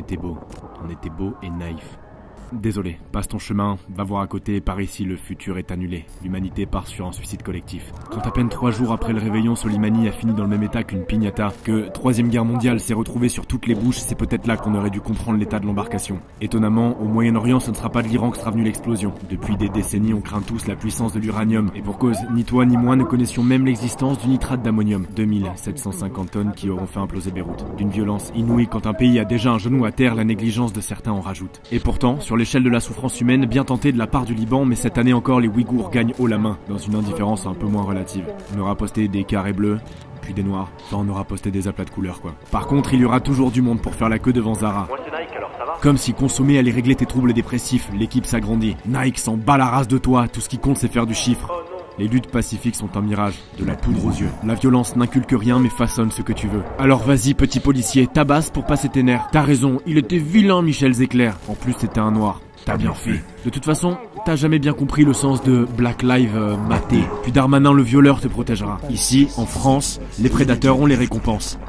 était beau. On était beau et naïf. Désolé, passe ton chemin, va voir à côté, par ici le futur est annulé. L'humanité part sur un suicide collectif. Quand à peine 3 jours après le réveillon, Soleimani a fini dans le même état qu'une piñata, que 3e guerre mondiale s'est retrouvée sur toutes les bouches, c'est peut-être là qu'on aurait dû comprendre l'état de l'embarcation. Étonnamment, au Moyen-Orient, ce ne sera pas de l'Iran que sera venue l'explosion. Depuis des décennies, on craint tous la puissance de l'uranium, et pour cause, ni toi ni moi ne connaissions même l'existence du nitrate d'ammonium. 2750 tonnes qui auront fait imploser Beyrouth. D'une violence inouïe, quand un pays a déjà un genou à terre, la négligence de certains en rajoute. Et pourtant, sur l'échelle de la souffrance humaine, bien tentée de la part du Liban, mais cette année encore, les Ouïghours gagnent haut la main, dans une indifférence un peu moins relative. On aura posté des carrés bleus, puis des noirs, enfin on aura posté des aplats de couleurs quoi. Par contre, il y aura toujours du monde pour faire la queue devant Zara. Moi c'est Nike, alors ça va? Comme si consommer allait régler tes troubles dépressifs, l'équipe s'agrandit. Nike s'en bat la race de toi, tout ce qui compte c'est faire du chiffre. Oh non. Les luttes pacifiques sont un mirage, de la poudre aux yeux. La violence n'inculque rien mais façonne ce que tu veux. Alors vas-y petit policier, tabasse pour passer tes nerfs. T'as raison, il était vilain Michel Zecler. En plus c'était un noir. T'as bien fait. De toute façon, t'as jamais bien compris le sens de Black Lives Matter. Puis Darmanin le violeur te protégera. Ici, en France, les prédateurs ont les récompenses.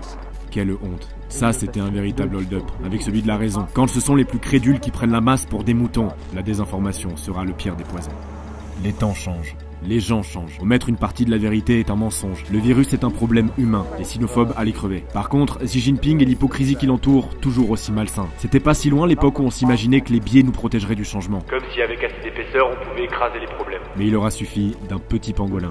Quelle honte. Ça, c'était un véritable hold-up, avec celui de la raison. Quand ce sont les plus crédules qui prennent la masse pour des moutons, la désinformation sera le pire des poisons. Les temps changent. Les gens changent. Omettre une partie de la vérité est un mensonge. Le virus est un problème humain. Les xénophobes allaient crever. Par contre, Xi Jinping et l'hypocrisie qui l'entoure, toujours aussi malsain. C'était pas si loin l'époque où on s'imaginait que les biais nous protégeraient du changement. Comme si avec assez d'épaisseur on pouvait écraser les problèmes. Mais il aura suffi d'un petit pangolin.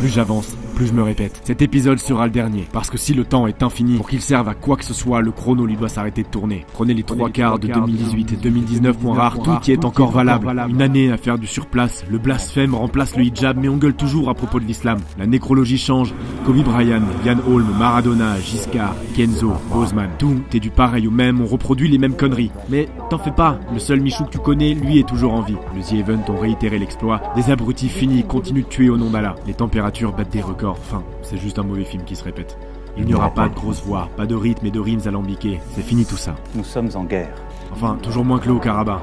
Plus j'avance, plus je me répète. Cet épisode sera le dernier. Parce que si le temps est infini, pour qu'il serve à quoi que ce soit, le chrono lui doit s'arrêter de tourner. Prenez les 3 quarts de 2018 et 2019, point rare, tout qui est encore valable. Une année à faire du surplace. Le blasphème remplace le hijab, mais on gueule toujours à propos de l'islam. La nécrologie change. Kobe Bryant, Ian Holm, Maradona, Giscard, Kenzo, Bosman. Tout est du pareil au même, on reproduit les mêmes conneries. Mais t'en fais pas, le seul Michou que tu connais, lui est toujours en vie. Le The Event ont réitéré l'exploit. Des abrutis finis continuent de tuer au nom d'Allah. Les températures battent des records. Enfin, c'est juste un mauvais film qui se répète. Il n'y aura pas de grosses voix, pas de rythme et de rimes alambiquées. C'est fini tout ça. Nous sommes en guerre. Enfin, toujours moins que le Haut-Karabakh.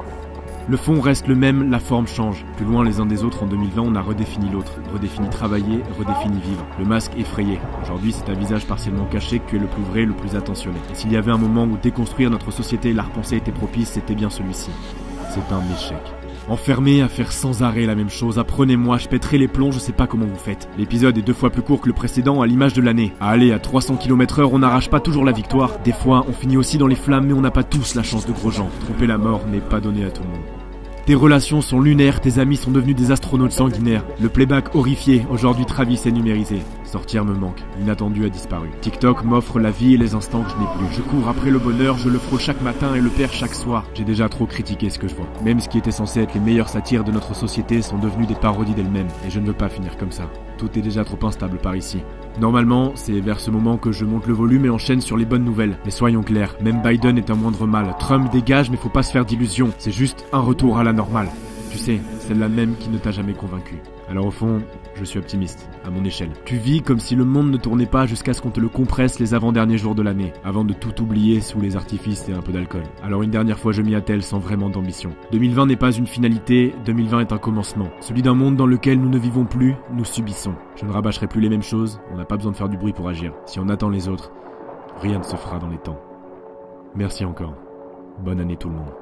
Le fond reste le même, la forme change. Plus loin les uns des autres en 2020, on a redéfini l'autre. Redéfini travailler, redéfini vivre. Le masque effrayé. Aujourd'hui, c'est un visage partiellement caché que tu es le plus vrai, le plus attentionné. Et s'il y avait un moment où déconstruire notre société et la repenser était propice, c'était bien celui-ci. C'est un échec. Enfermé à faire sans arrêt la même chose, apprenez-moi, je pèterai les plombs, je sais pas comment vous faites. L'épisode est 2 fois plus court que le précédent à l'image de l'année. À aller à 300 km/h, on n'arrache pas toujours la victoire. Des fois, on finit aussi dans les flammes, mais on n'a pas tous la chance de gros gens. Tromper la mort n'est pas donné à tout le monde. Tes relations sont lunaires, tes amis sont devenus des astronautes sanguinaires. Le playback horrifié, aujourd'hui Travis est numérisé. Sortir me manque, l'inattendu a disparu. TikTok m'offre la vie et les instants que je n'ai plus. Je cours après le bonheur, je le frôle chaque matin et le perds chaque soir. J'ai déjà trop critiqué ce que je vois. Même ce qui était censé être les meilleures satires de notre société sont devenus des parodies d'elles-mêmes. Et je ne veux pas finir comme ça. Tout est déjà trop instable par ici. Normalement, c'est vers ce moment que je monte le volume et enchaîne sur les bonnes nouvelles. Mais soyons clairs, même Biden est un moindre mal. Trump dégage, mais faut pas se faire d'illusions. C'est juste un retour à la normale. Tu sais, celle-là même qui ne t'a jamais convaincu. Alors au fond, je suis optimiste, à mon échelle. Tu vis comme si le monde ne tournait pas jusqu'à ce qu'on te le compresse les avant-derniers jours de l'année, avant de tout oublier sous les artifices et un peu d'alcool. Alors une dernière fois je m'y attelle sans vraiment d'ambition. 2020 n'est pas une finalité, 2020 est un commencement. Celui d'un monde dans lequel nous ne vivons plus, nous subissons. Je ne rabâcherai plus les mêmes choses, on n'a pas besoin de faire du bruit pour agir. Si on attend les autres, rien ne se fera dans les temps. Merci encore. Bonne année tout le monde.